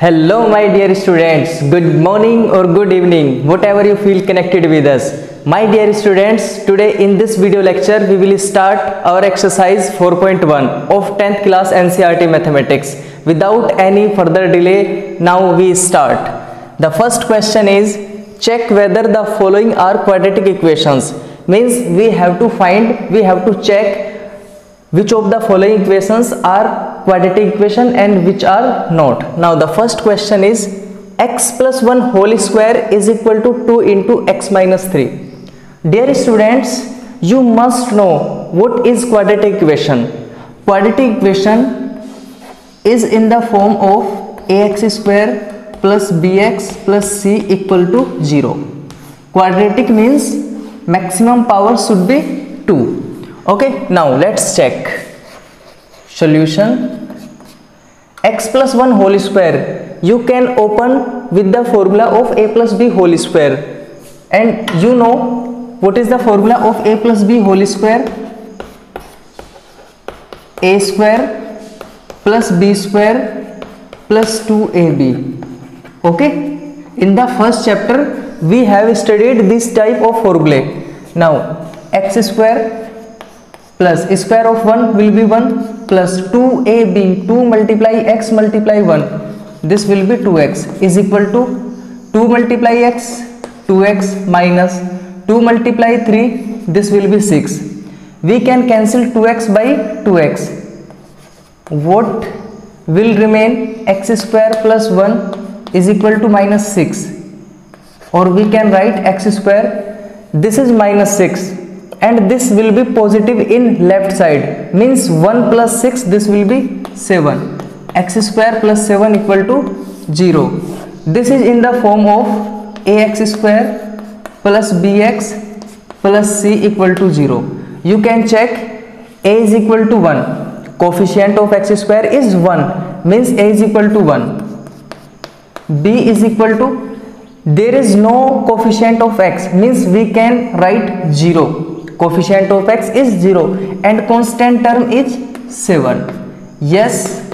Hello my dear students, good morning or good evening, whatever you feel connected with us. My dear students, today in this video lecture we will start our exercise 4.1 of 10th class NCERT Mathematics. Without any further delay, now we start. The first question is, check whether the following are quadratic equations. Means we have to check which of the following equations are quadratic equation and which are not. Now the first question is, x plus 1 whole square is equal to 2 into x minus 3. Dear students, you must know what is quadratic equation. Quadratic equation is in the form of ax square plus bx plus c equal to 0. Quadratic means maximum power should be 2. Okay, now let's check. Solution: x plus 1 whole square you can open with the formula of a plus b whole square, and you know what is the formula of a plus b whole square? A square plus b square plus 2ab. Okay, in the first chapter we have studied this type of formula. Now x square plus square of 1 will be 1 plus 2ab, 2 multiply x multiply 1, this will be 2x is equal to 2 multiply x, 2x minus 2 multiply 3, this will be 6. We can cancel 2x by 2x. What will remain? X square plus 1 is equal to minus 6, or we can write x square, this is minus 6, and this will be positive in left side, means 1 plus 6, this will be 7. X square plus 7 equal to 0. This is in the form of ax square plus bx plus c equal to 0. You can check. A is equal to 1, coefficient of x square is 1, means a is equal to 1. B is equal to, there is no coefficient of x, means we can write 0. Coefficient of x is 0 and constant term is 7. Yes,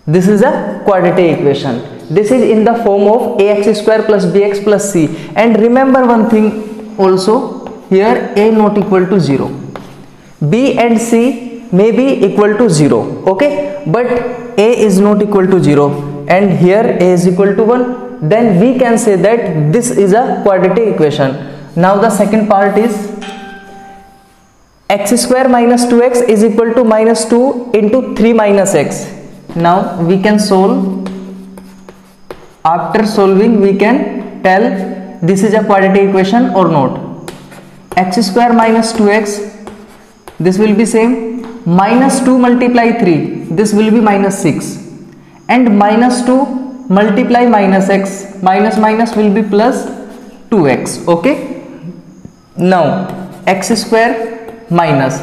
this is a quadratic equation. This is in the form of ax square plus bx plus c. And remember one thing also, here a not equal to 0. B and c may be equal to 0. Okay, but a is not equal to 0 and here a is equal to 1. Then we can say that this is a quadratic equation. Now the second part is, x square minus 2x is equal to minus 2 into 3 minus x. Now we can solve. After solving we can tell this is a quadratic equation or not. X square minus 2x, this will be same, minus 2 multiply 3, this will be minus 6, and minus 2 multiply minus x, minus minus will be plus 2x. Okay, now x square minus,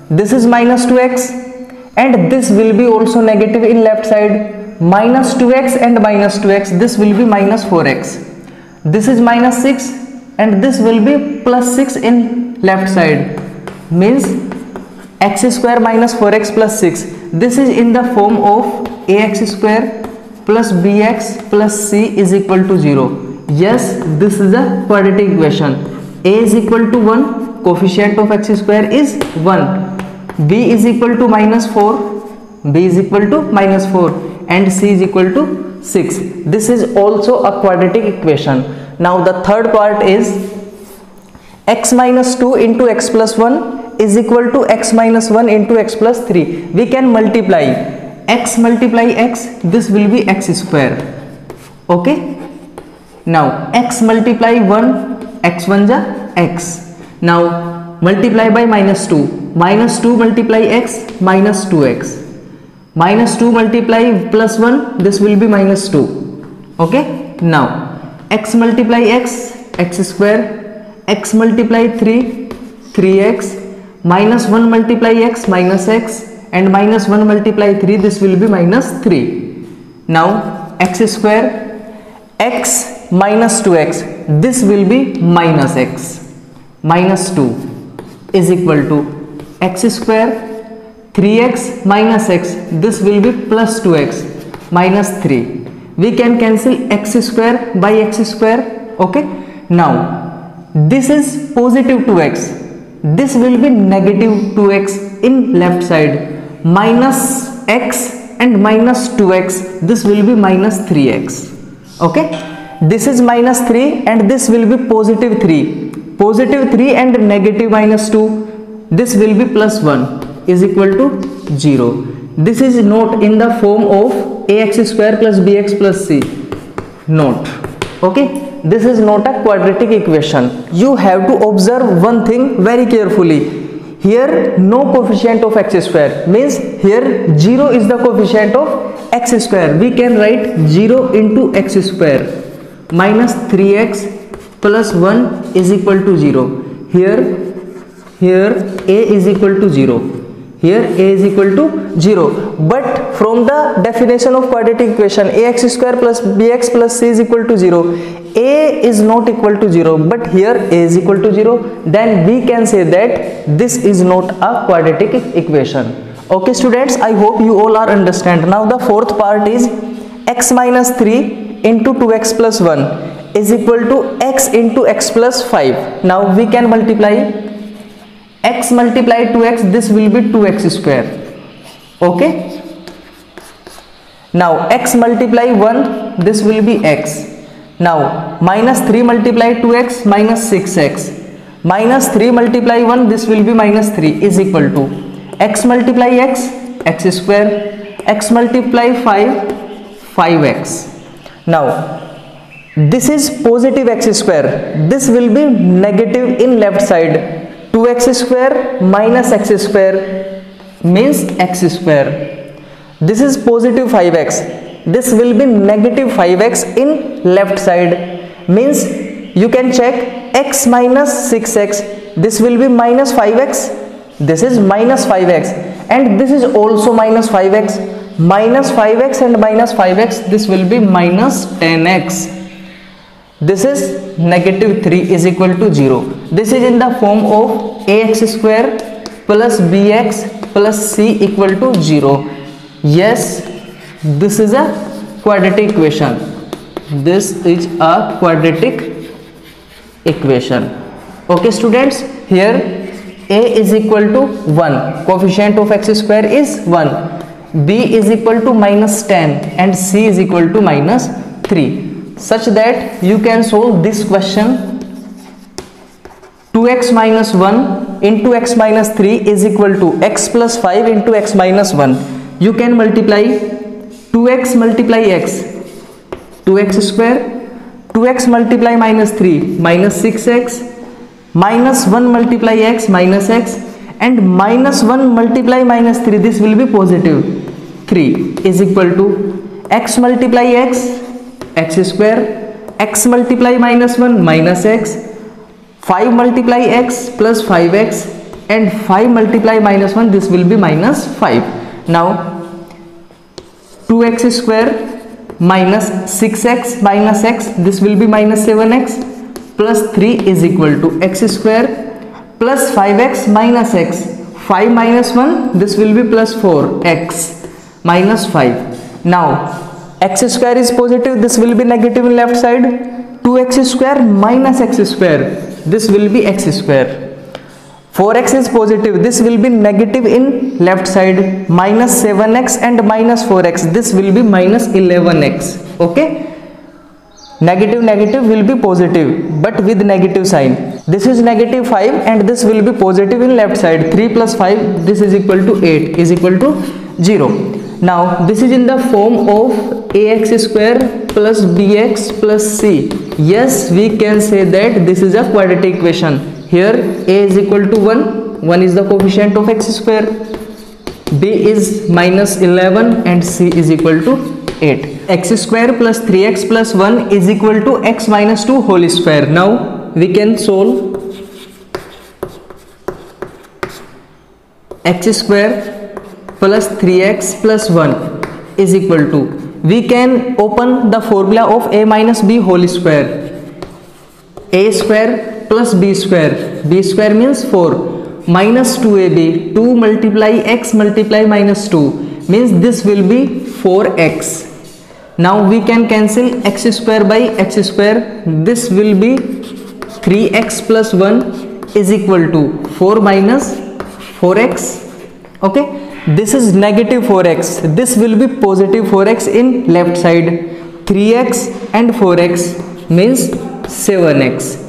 this is minus 2x and this will be also negative in left side, minus 2x and minus 2x, this will be minus 4x. This is minus 6 and this will be plus 6 in left side, means x square minus 4x plus 6. This is in the form of ax square plus bx plus c is equal to 0. Yes, this is a quadratic equation. A is equal to 1, coefficient of x square is 1, b is equal to minus 4, b is equal to minus 4, and c is equal to 6. This is also a quadratic equation. Now the third part is, x minus 2 into x plus 1 is equal to x minus 1 into x plus 3. We can multiply x multiply x, this will be x square. Okay, now x multiply 1, x 1 ja x. Now multiply by minus 2, minus 2 multiply x, minus 2x, minus 2 multiply plus 1, this will be minus 2. Okay, now x multiply x, x square, x multiply 3, 3x, minus 1 multiply x, minus x, and minus 1 multiply 3, this will be minus 3. Now x square, x minus 2x, this will be minus x, minus 2 is equal to x square 3x minus x, this will be plus 2x minus 3. we can cancel x square by x square. Okay, now this is positive 2x, this will be negative 2x in left side, minus x and minus 2x, this will be minus 3x. okay, this is minus 3 and this will be positive 3, positive 3 and negative minus 2, this will be plus 1 is equal to 0. This is not in the form of ax square plus bx plus c, not. Okay, this is not a quadratic equation. You have to observe one thing very carefully. Here no coefficient of x square, means here 0 is the coefficient of x square. We can write 0 into x square minus 3x plus 1 is equal to 0. Here a is equal to 0. Here a is equal to 0. But from the definition of quadratic equation, ax square plus bx plus c is equal to 0. A is not equal to 0, but here a is equal to 0. Then we can say that this is not a quadratic equation. Okay students, I hope you all are understand. Now the fourth part is x minus 3 into 2x plus 1 is equal to x into x plus 5. Now we can multiply x multiply 2x, this will be 2x square. Okay, now x multiply 1, this will be x. Now minus 3 multiply 2x minus 6x, minus 3 multiply 1, this will be minus 3 is equal to x multiply x, x square, x multiply 5, 5x. Now this is positive x square, this will be negative in left side, 2x square minus x square means x square. This is positive 5x, this will be negative 5x in left side, means you can check x minus 6x, this will be minus 5x, this is minus 5x and this is also minus 5x, minus 5x and minus 5x, this will be minus 10x. This is negative 3 is equal to 0. This is in the form of ax square plus bx plus c equal to 0. Yes, this is a quadratic equation. This is a quadratic equation. Okay students, here a is equal to 1, coefficient of x square is 1, b is equal to minus 10 and c is equal to minus 3. Such that you can solve this question. 2x minus 1 into x minus 3 is equal to x plus 5 into x minus 1. You can multiply 2x multiply x, 2x square, 2x multiply minus 3 minus 6x, minus 1 multiply x minus x, and minus 1 multiply minus 3, this will be positive 3 is equal to x multiply x, x square, x multiply minus 1 minus x, 5 multiply x plus 5x, and 5 multiply minus 1, this will be minus 5. Now 2x square minus 6x minus x, this will be minus 7x, plus 3 is equal to x square plus 5x minus x, 5 minus 1, this will be plus 4x minus 5. Now x square is positive, this will be negative in left side, 2x square minus x square, this will be x square. 4x is positive, this will be negative in left side, minus 7x and minus 4x, this will be minus 11x. Okay, negative negative will be positive but with negative sign. This is negative 5 and this will be positive in left side, 3 plus 5, this is equal to 8 is equal to 0. Now this is in the form of ax square plus bx plus c. Yes, we can say that this is a quadratic equation. Here a is equal to 1 is the coefficient of x square, b is minus 11 and c is equal to 8. X square plus 3x plus 1 is equal to x minus 2 whole square. Now we can solve x square plus 3x plus 1 is equal to, we can open the formula of a minus b whole square, a square plus b square means 4 minus 2ab, 2 multiply x multiply minus 2 means this will be 4x Now we can cancel x square by x square. This will be 3x plus 1 is equal to 4 minus 4x. Okay, this is negative 4x. This will be positive 4x in left side. 3x and 4x means 7x.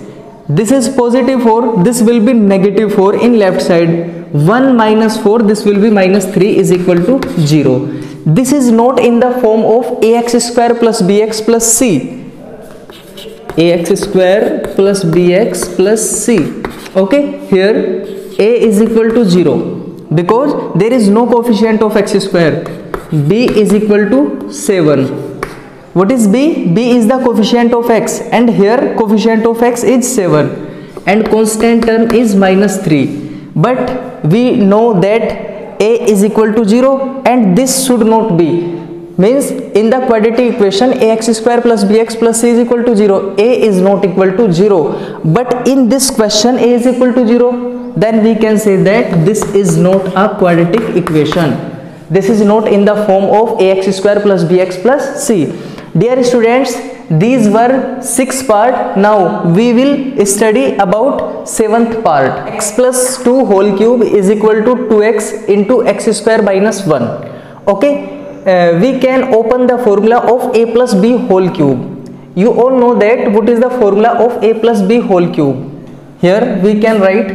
This is positive 4. This will be negative 4 in left side. 1 minus 4, this will be minus 3 is equal to 0. This is not in the form of ax square plus bx plus c. Ax square plus bx plus c. Okay, here a is equal to 0 because there is no coefficient of x square. B is equal to 7. What is b? B is the coefficient of x, and here coefficient of x is 7 and constant term is minus 3. But we know that a is equal to 0 and this should not be. Means in the quadratic equation ax square plus bx plus c is equal to 0. A is not equal to 0. But in this question a is equal to 0. Then we can say that this is not a quadratic equation. This is not in the form of ax square plus bx plus c. Dear students, these were 6 parts. Now we will study about 7th part. X plus 2 whole cube is equal to 2x into x square minus 1. Okay, we can open the formula of a plus b whole cube. You all know that what is the formula of a plus b whole cube. Here we can write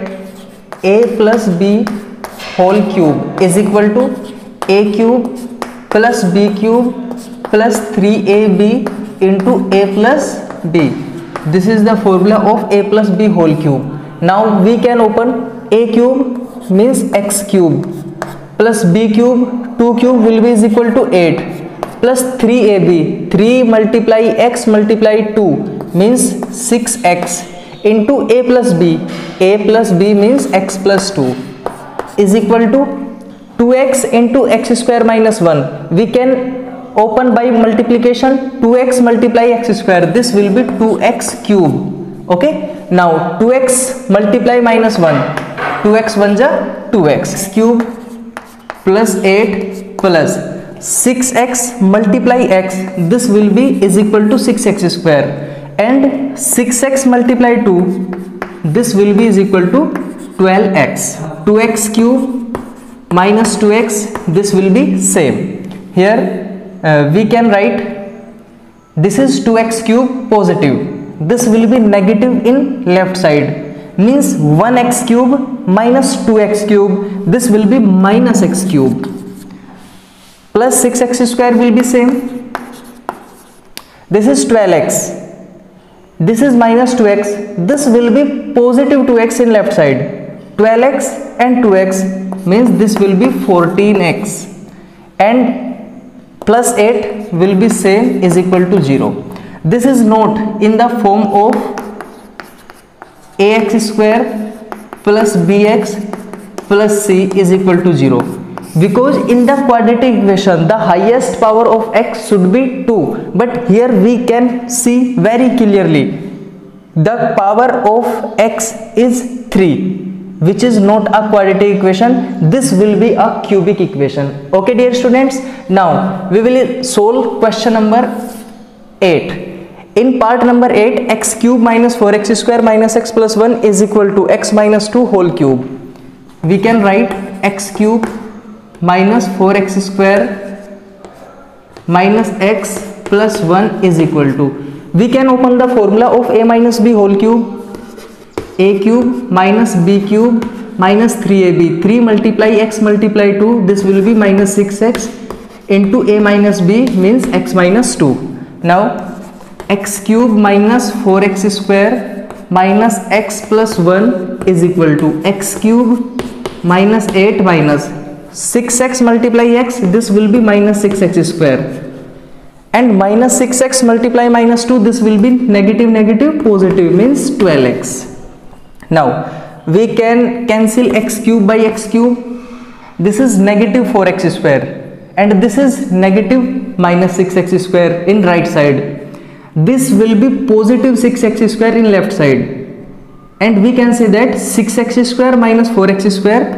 a plus b whole cube is equal to a cube plus b cube plus 3ab into a plus b. This is the formula of a plus b whole cube. Now we can open a cube means x cube plus b cube, 2 cube will be is equal to 8 plus 3ab, 3 multiply x multiply 2 means 6x into a plus b means x plus 2 is equal to 2x into x square minus 1. We can open by multiplication. 2x multiply x square, this will be 2x cube. Okay, now 2x multiply minus 1, 2x 1 ja 2x cube plus 8 plus 6x multiply x, this will be is equal to 6x square, and 6x multiply 2, this will be is equal to 12x. 2x cube minus 2x, this will be same. Here we can write this is 2x cube positive, this will be negative in left side, means 1x cube minus 2x cube, this will be minus x cube, plus 6x square will be same. This is 12x, this is minus 2x, this will be positive 2x in left side. 12x and 2x means this will be 14x, and plus 8 will be same is equal to 0. This is not in the form of ax square plus bx plus c is equal to 0, because in the quadratic equation the highest power of x should be 2, but here we can see very clearly the power of x is 3, which is not a quadratic equation. This will be a cubic equation. Okay dear students, now we will solve question number 8. In part number 8, x cube minus 4x square minus x plus 1 is equal to x minus 2 whole cube. We can write x cube minus 4x square minus x plus 1 is equal to, we can open the formula of a minus b whole cube. A cube minus b cube minus 3ab, 3 multiply x multiply 2, this will be minus 6x into a minus b means x minus 2. Now x cube minus 4x square minus x plus 1 is equal to x cube minus 8 minus 6x multiply x, this will be minus 6x square, and minus 6x multiply minus 2, this will be negative positive means 12x. Now we can cancel x cube by x cube. This is negative 4x square and this is negative minus 6x square in right side. This will be positive 6x square in left side, and we can say that 6x square minus 4x square,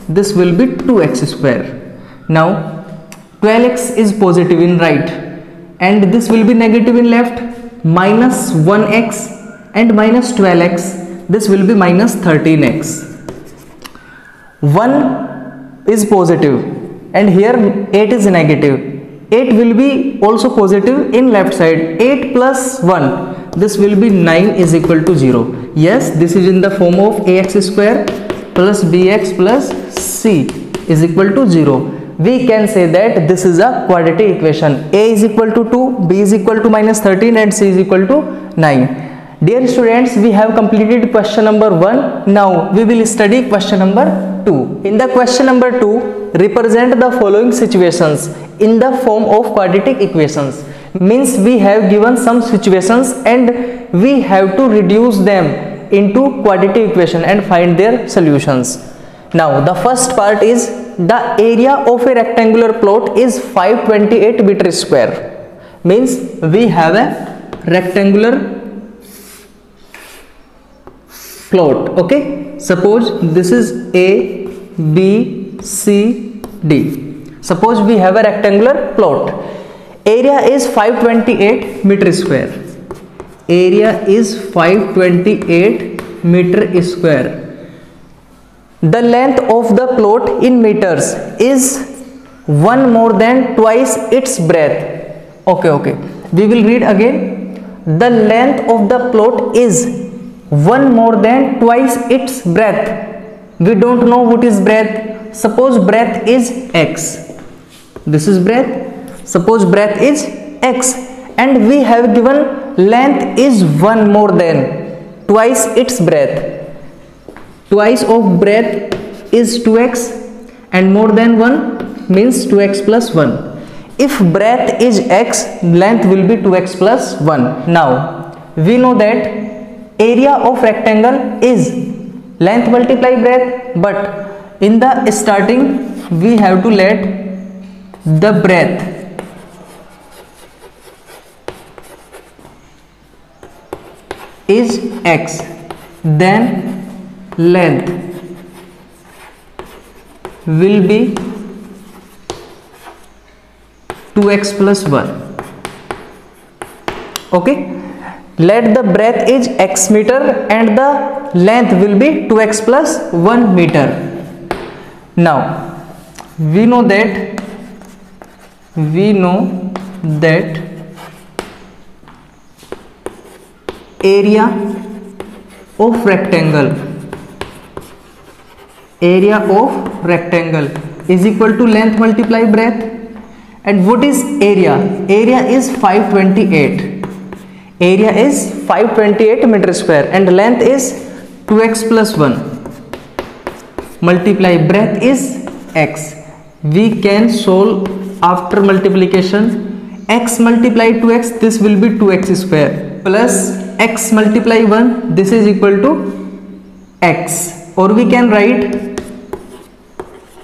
this will be 2x square. Now 12x is positive in right and this will be negative in left, minus 1x and minus 12x, this will be minus 13x. 1 is positive and here 8 is negative. 8 will be also positive in left side. 8 plus 1, this will be 9 is equal to 0. Yes, this is in the form of ax square plus bx plus c is equal to 0. We can say that this is a quadratic equation. A is equal to 2, b is equal to minus 13 and c is equal to 9. Dear students, we have completed question number 1. Now we will study question number 2. In the question number 2, represent the following situations in the form of quadratic equations. Means we have given some situations and we have to reduce them into quadratic equation and find their solutions. Now the first part is the area of a rectangular plot is 528 meter square. Means we have a rectangular plot. Okay, suppose this is A, B, C, D. Suppose we have a rectangular plot. Area is 528 meter square. Area is 528 meter square. The length of the plot in meters is 1 more than twice its breadth. Okay, we will read again. The length of the plot is 1 more than twice its breadth. We don't know what is breadth. Suppose breadth is x. This is breadth. Suppose breadth is x and we have given length is 1 more than twice its breadth. Twice of breadth is 2x and more than 1 means 2x plus 1. If breadth is x, length will be 2x plus 1. Now we know that area of rectangle is length multiply breadth, but in the starting we have to let the breadth is x, then length will be 2x plus 1. Okay, let the breadth is x meter and the length will be 2x plus 1 meter. Now we know that area of rectangle is equal to length multiply breadth. And what is area? Area is 528. Area is 528 meter square and length is 2x plus 1 multiply breadth is x. We can solve after multiplication. X multiply 2x, this will be 2x square plus x multiply 1, this is equal to x. Or we can write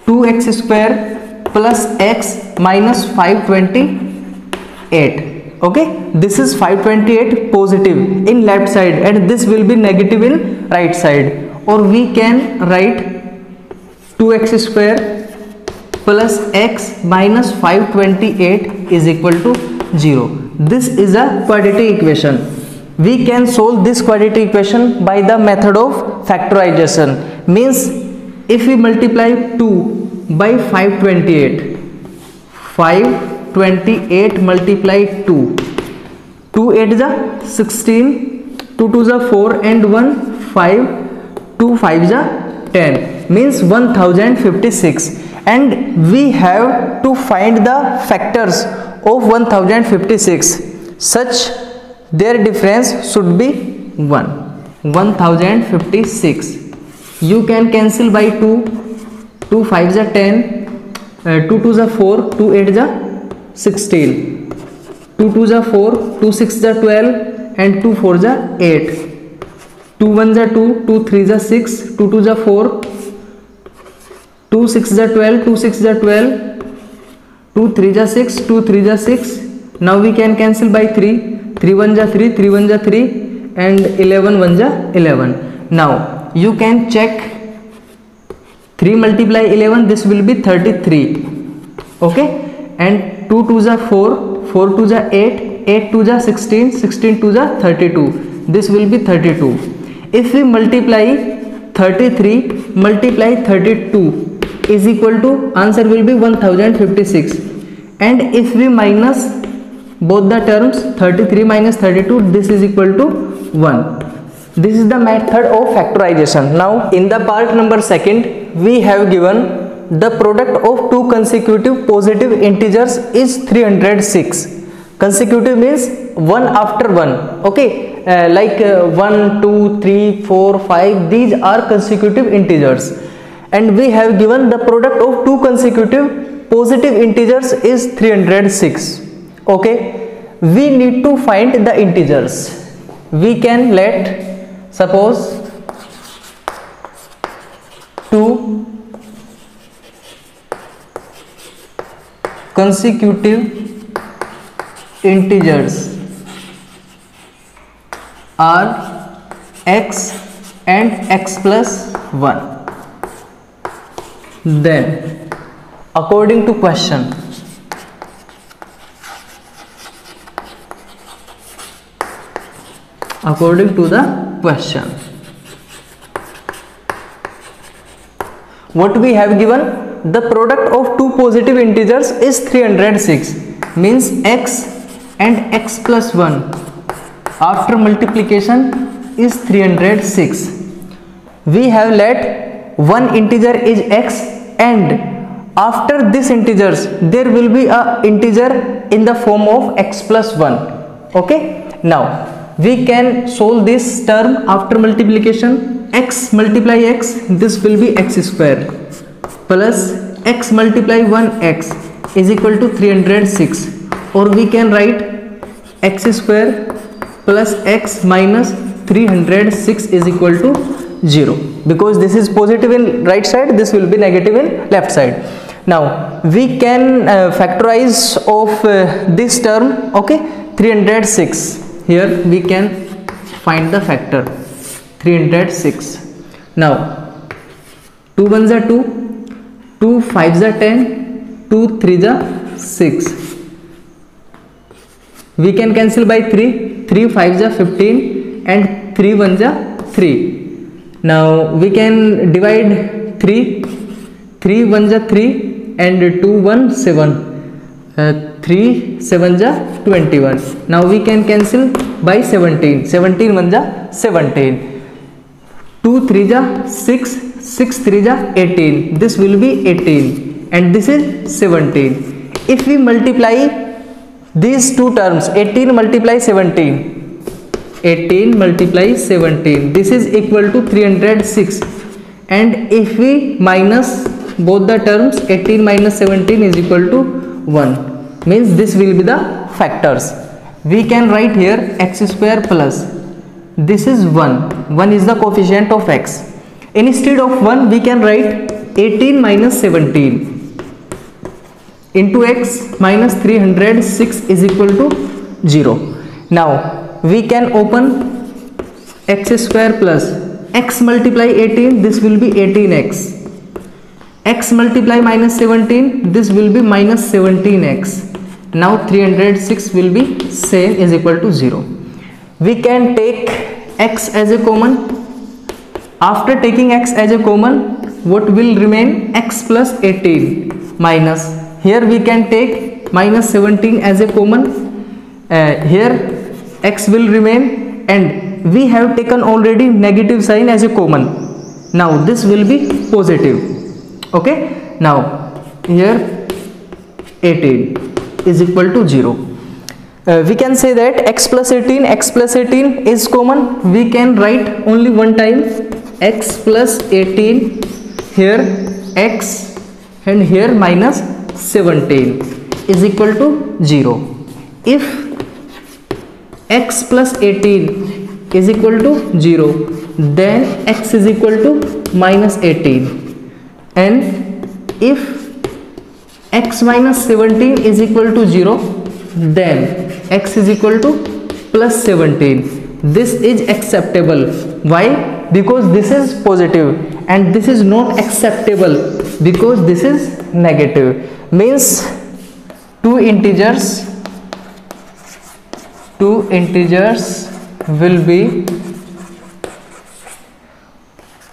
2x square plus x minus 528. Okay, this is 528 positive in left side and this will be negative in right side. Or we can write 2x square plus x minus 528 is equal to 0. This is a quadratic equation. We can solve this quadratic equation by the method of factorization. Means if we multiply 2 by 528, 528 multiply 2, 2 8 is 16, 2 2 is 4 and 1 5, 2 5 is 10, means 1056. And we have to find the factors of 1056 such their difference should be 1. 1056 you can cancel by 2, 2 5 is 10, 2 2 is 4, 2 8 is 16, 2 2 is 4, 2 6 is 12 and 2 4 is 8, 2 1 is 2, 2 3 is 6, 2 2 is 4, 2 6 is 12, 2 6 is 12, 2 3 is 6, 2 3 is 6. Now we can cancel by 3, 3 1 is 3, 3 1 is 3 and 11 1 is 11. Now you can check 3 multiply 11, this will be 33. Okay, and 2 2 is 4, 4 2 जा 8, 8 2 जा 16, 16 2 जा 32. This will be 32. If we multiply 33 multiply 32 is equal to, answer will be 1056. And if we minus both the terms, 33 minus 32, this is equal to 1. This is the method of factorization. Now in the part number second, we have given the product of two consecutive positive integers is 306. Consecutive means one after one. Okay, like 1 2 3 4 5, these are consecutive integers, and we have given the product of two consecutive positive integers is 306. Okay, we need to find the integers. We can let suppose two consecutive integers are x and x plus 1. Then according to question, according to the question, what we have given, the product of two positive integers is 306, means x and x plus 1 after multiplication is 306. We have let one integer is x, and after this integers there will be a integer in the form of x plus 1. Okay, now we can solve this term after multiplication. X multiply x, this will be x square plus x multiply 1x is equal to 306, or we can write x square plus x minus 306 is equal to 0, because this is positive in right side, this will be negative in left side. Now we can factorize of this term. Okay, 306, here we can find the factor 306. Now 2 1s are 2, 2 5s are 10, 2 3s are 6. We can cancel by 3, 3 5s are 15, and 3 1s are 3. Now we can divide 3, 3 1s are 3, and 2 1 7, 3 7s are 21. Now we can cancel by 17, 17 1s are 17, 2 3s are 6, 6 3s are 18, this will be 18, and this is 17. If we multiply these two terms, 18 multiply 17, 18 multiply 17, this is equal to 306. And if we minus both the terms, 18 minus 17 is equal to 1, means this will be the factors. We can write here x square plus, this is 1, 1 is the coefficient of x. Instead of 1 we can write 18 minus 17 into x minus 306 is equal to 0. Now we can open x square plus x multiply 18, this will be 18x, x multiply minus 17, this will be minus 17x. Now 306 will be same is equal to 0. We can take x as a common. After taking x as a common, what will remain? X plus 18 minus, here we can take minus 17 as a common. Here x will remain, and we have taken already negative sign as a common. Now this will be positive. Okay, now here 18 is equal to 0. We can say that x plus 18 is common. We can write only one time x plus 18, here x, and here minus 17 is equal to 0. If x plus 18 is equal to 0, then x is equal to minus 18, and if x minus 17 is equal to 0, then x is equal to plus 17. This is acceptable. Why? Because this is positive, and this is not acceptable because this is negative. Means two integers two integers will be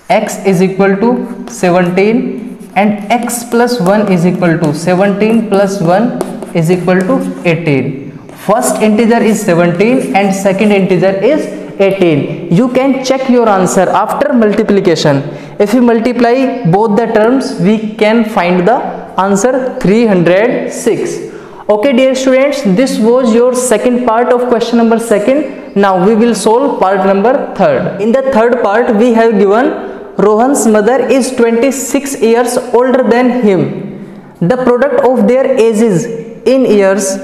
x is equal to 17 and x plus 1 is equal to 17 plus 1 is equal to 18. First integer is 17 and second integer is 18. You can check your answer after multiplication. If you multiply both the terms, we can find the answer 306. Okay dear students, this was your second part of question number 2. Now we will solve part number 3. In the third part, we have given Rohan's mother is 26 years older than him. The product of their ages in years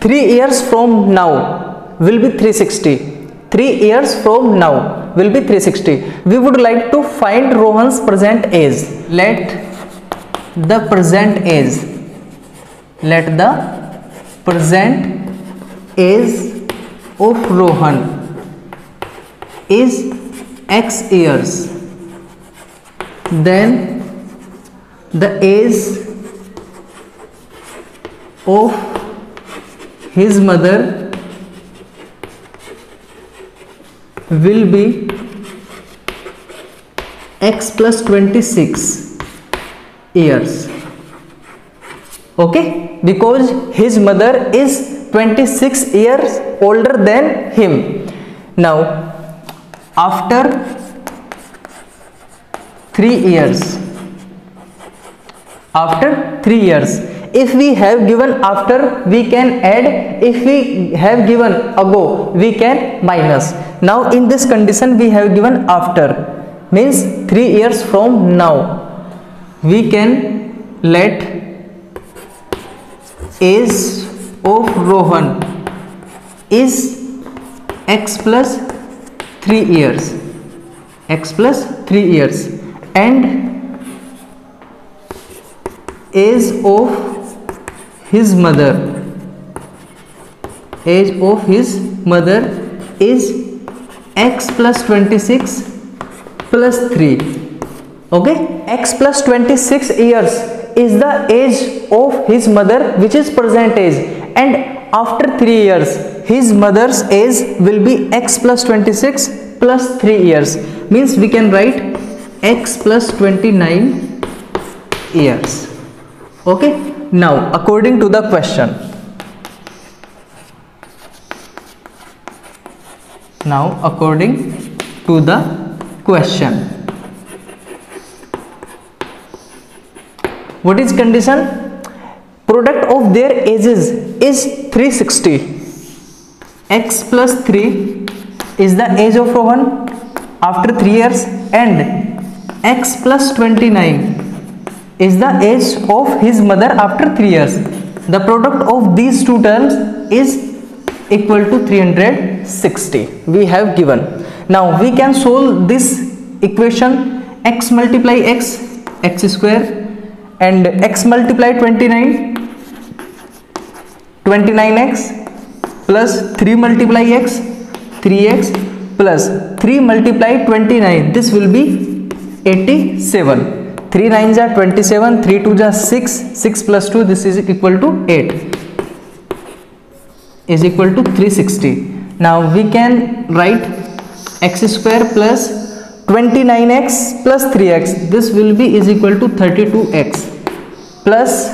3 years from now will be 360. 3 years from now will be 360. We would like to find Rohan's present age. Let the present age of Rohan is x years. Then the age of his mother will be x plus 26 years. Okay, because his mother is 26 years older than him. Now after 3 years, if we have given after, we can add. If we have given ago, we can minus. Now in this condition we have given after, means 3 years from now. We can let age of Rohan is x plus 3 years, and age of his mother is x plus 26 plus 3. Okay, x plus 26 years is the age of his mother, which is present age, and after 3 years his mother's age will be x plus 26 plus 3 years, means we can write x plus 29 years. Okay, now according to the question, what is condition? Product of their ages is 360. X plus 3 is the age of Rohan after 3 years, and x plus 29 is the age of his mother after 3 years. The product of these two terms is equal to 360. We have given. Now we can solve this equation. X multiply x square, and x multiply 29x plus 3 multiply x 3x plus 3 multiply 29. This will be 87. 3 9s are 27, 3 2s are 6, 6 plus 2, this is equal to 8, is equal to 360. Now we can write x square plus 29x plus 3x, this will be is equal to 32x plus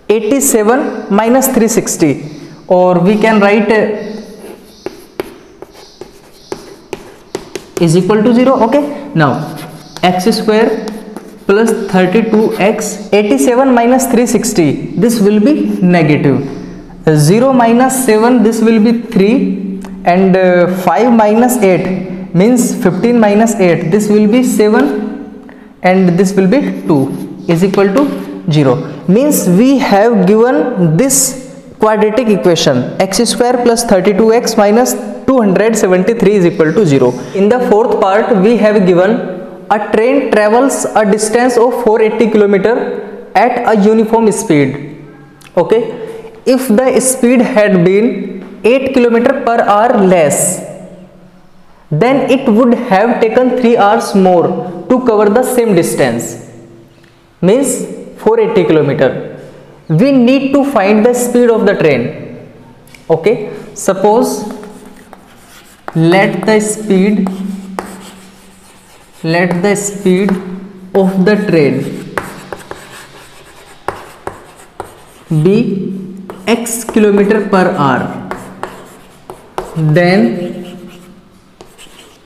87 minus 360, or we can write is equal to 0. Okay, now x square plus 32x, 87 minus 360, this will be negative. 0 minus 7, this will be 3, and 5 minus 8 means 15 minus 8, this will be 7, and this will be 2, is equal to 0. Means we have given this quadratic equation, x square plus 32x minus 273 is equal to 0. In the fourth part, we have given a train travels a distance of 480 km at a uniform speed. Okay, if the speed had been 8 km per hour less, then it would have taken 3 hours more to cover the same distance, means 480 km. We need to find the speed of the train. Okay, suppose let the speed of the train be x kilometer per hour, then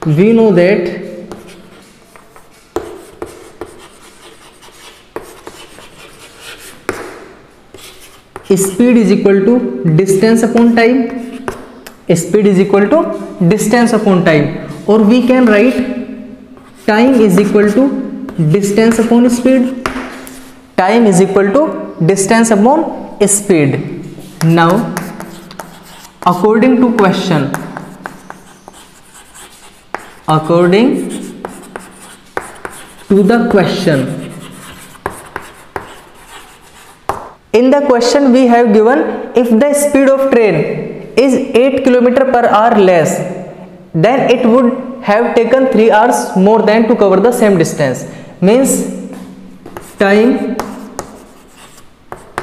we know that speed is equal to distance upon time. Speed is equal to distance upon time, or we can write time is equal to distance upon speed. Time is equal to distance upon speed. Now according to question, according to the question, in the question we have given if the speed of train is 8 km per hour less, then it would have taken 3 hours more than to cover the same distance. Means time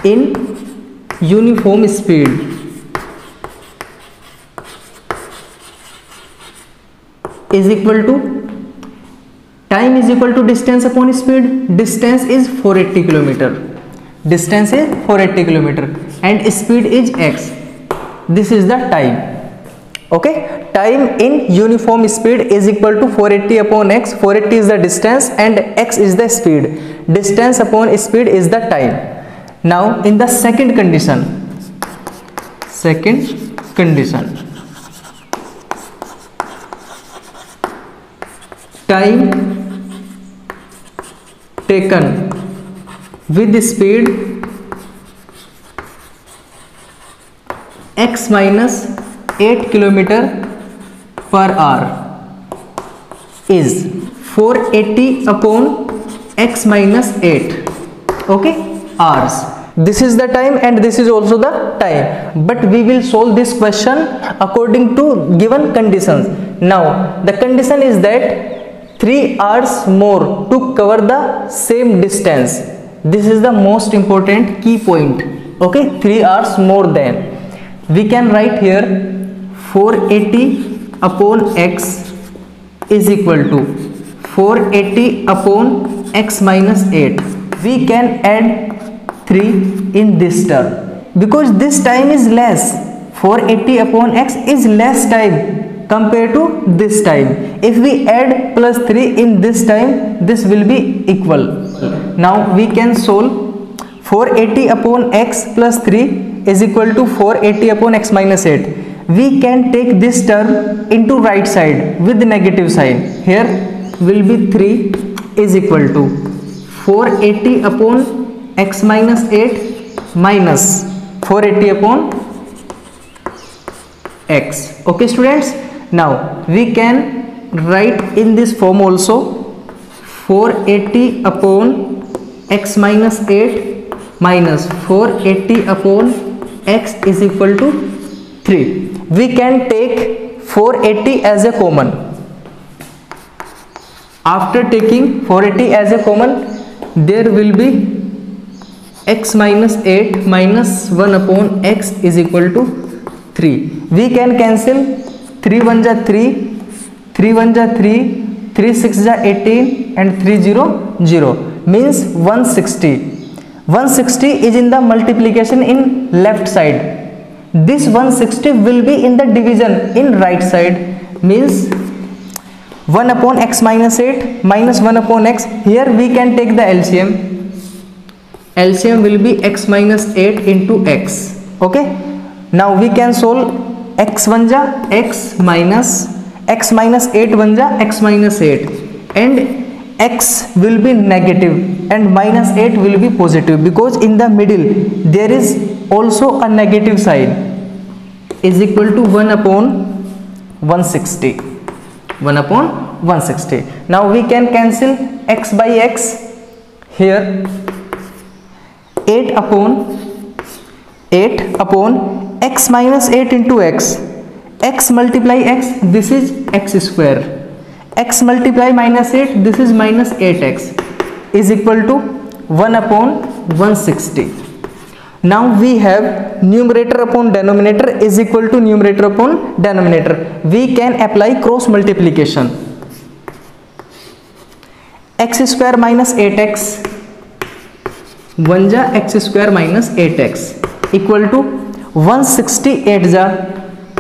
in uniform speed is equal to, time is equal to distance upon speed. Distance is 480 km. Distance is 480 km and speed is x. This is the time. Okay, time in uniform speed is equal to 480 upon x. 480 is the distance and x is the speed. Distance upon speed is the time. Now in the second condition, time taken with speed x minus 8 km per hour is 480 upon x minus 8, okay, hours. This is the time and this is also the time, but we will solve this question according to given conditions. Now the condition is that 3 hours more to cover the same distance. This is the most important key point. Okay, 3 hours more than. We can write here 480 upon x is equal to 480 upon x minus 8. We can add 3 in this term because this time is less. 480 upon x is less time compared to this time. If we add plus 3 in this time, this will be equal. Now we can solve 480 upon x plus 3 is equal to 480 upon x minus 8. We can take this term into right side with negative sign. Here will be 3 is equal to 480 upon x minus 8 minus 480 upon x. Okay students, now we can write in this form also 480 upon x minus 8 minus 480 upon x is equal to 3. We can take 480 as a common. After taking 480 as a common, there will be x minus 8 minus 1 upon x is equal to 3. We can cancel 3 1 ja 3, 3 1 ja 3, 3 6 ja 18 and 3 0 0 means 160. 160 is in the multiplication in left side. This 160 will be in the division in right side, means 1 upon x minus 8 minus 1 upon x. Here we can take the LCM. LCM will be x minus 8 into x. Okay. Now we can solve x 1 ja x minus 8 1 ja x minus 8 and x will be negative and minus 8 will be positive because in the middle there is also a negative sign, is equal to 1 upon 160. 1 upon 160. Now we can cancel x by x. Here 8 upon x minus 8 into x. X multiply x, this is x square. X multiply minus 8, this is minus 8x is equal to 1 upon 160. Now we have numerator upon denominator is equal to numerator upon denominator. We can apply cross multiplication. X square minus 8x 1 जा x square minus 8x equal to 168 जा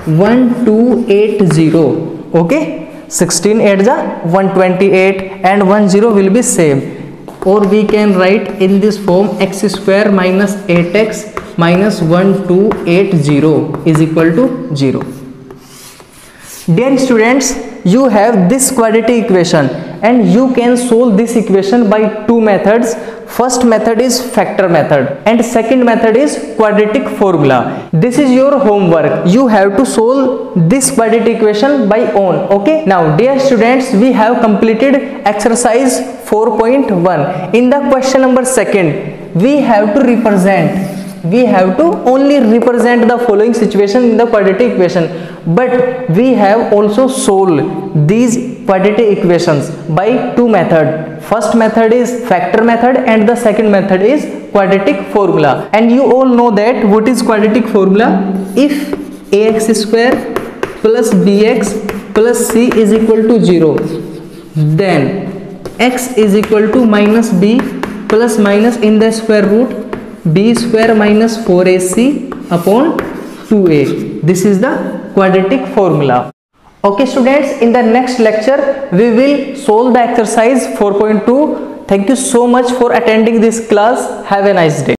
1280. Okay, 16 8 जा 128 and 10 will be same. Or we can write in this form x square minus 8x minus 1280 is equal to 0. Dear students, you have this quadratic equation and you can solve this equation by two methods. First method is factor method and second method is quadratic formula. This is your homework. You have to solve this quadratic equation by own. Okay, now dear students, we have completed exercise 4.1. In the question number second, we have to only represent the following situation in the quadratic equation, but we have also solved these quadratic equations by two methods. First method is factor method and the second method is quadratic formula. And you all know that what is quadratic formula. If ax square plus bx plus c is equal to 0, then x is equal to minus b plus minus in the square root b square minus 4ac upon 2a. This is the quadratic formula. Okay students, in the next lecture we will solve the exercise 4.2. Thank you so much for attending this class. Have a nice day.